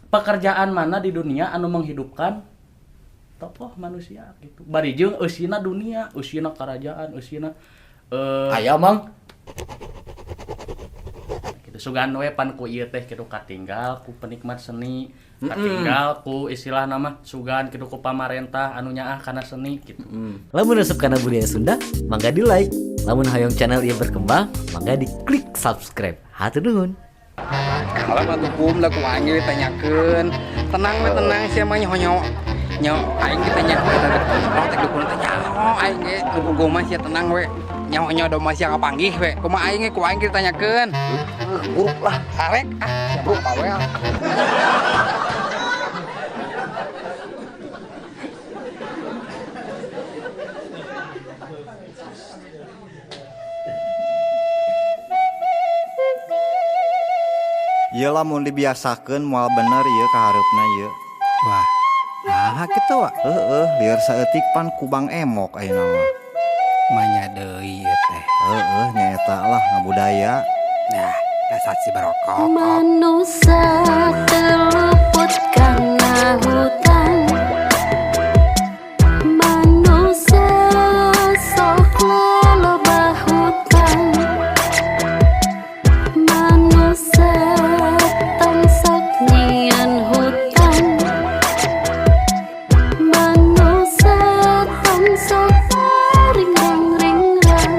pekerjaan mana di dunia anu menghidupkan tokoh manusia gitu. Bari jeung eusina dunia, eusina kerajaan, eusina aya mang gitu. Sugan we pan ku ieu teh kitu katinggal ku penikmat seni, katinggal ku istilah nama sugan kitu ku pamarentah anu nyaah kana seni gitu. Lamun resep kana budaya Sunda mangga di like, lamun hayong channel ieu berkembang mangga diklik subscribe. Hatur nuhun. Kalau batu kum lah ku aing ditanyakeun. Tenang we tenang sia mah nyoho nyo aing ditanyakeun oh teh dukun teh nyaho aing ge kudu mah sia tenang we. Nyaho do mah sia kapanggih we. Kumaha aing ge ku aing ditanyakeun. Buruk lah arek sia buruk ka we. Ieu lamun dibiasakeun moal bener ieu kahareupna ieu. Wah, nah kitu wa. Heueuh, lieur saeutik pan kubang emok ayeuna mah. Manya deui ieu teh. Heueuh, nyaeta lah ngabudaya. Nah, dasar si barokok. Manusia terluput karena hutan. Manusia sok lelobah hutan. Manusia tangsok nyian hutan. Manusia tangsok ringrang-ringrang.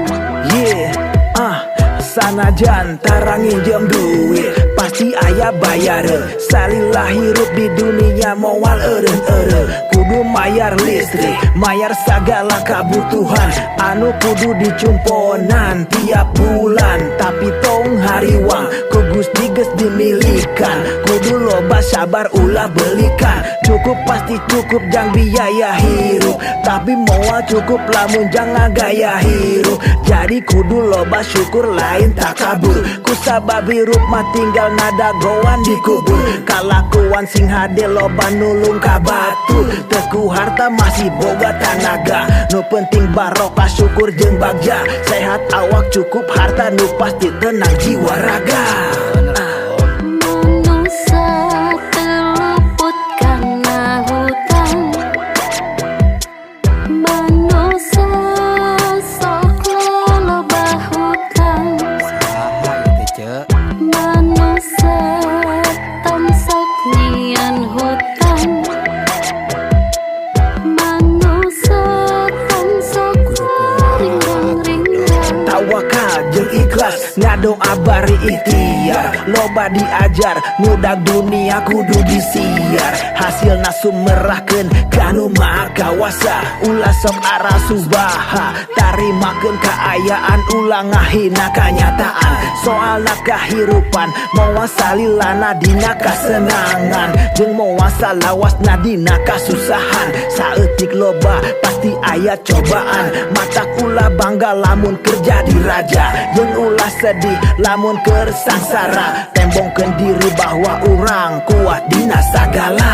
Sanajan tarangi jam duit pasti aya bayar. Salilah hirup di dunia moal eureun-eureun. Kudu mayar listrik, mayar sagala kabutuhan anu kudu dicumponan tiap bulan. Tapi tong hariwang ku Gusti geus dimilikan. Kudu loba sabar ulah belikan. Cukup pasti cukup jang biaya hirup, tapi moal cukup lamun jang ngagaya hirup. Jadi kudu loba syukur lain tak kabur. Kusabab hirup mah tinggal ngadagoan di kubur. Kalakuan sing hade loba nulung ka batur. Teku harta masih boga tanaga. Nu penting barokah syukur jeung bagja. Sehat awak cukup harta nu pasti tenang jiwa raga. Manusia terluput karena hutan. Manusia sok lelobah hutan. Saha ieu teh ce? Manusia tangsok nyian hutan. Manusia tangsok ringrang-ringrang. Tawakal jeung ikhlas ngadoa bari ikhtiar. Loba diajar ngudag dunia kudu disiar. Hasilna sumerahkeun kanu maha kawasa. Ulah sok arah subaha tarimakeun kaayaan ulah ngahina kanyataan. Soalna kahirupan moal salilana dina kasenangan jeung moal salawasna dina kasusahan. Saeutik loba pasti aya cobaan. Matak ulah bangga lamun kerja di raja jeung ulah sedih lamun keur sangsara. Tembongkeun diri bahwa urang kuat dina sagala.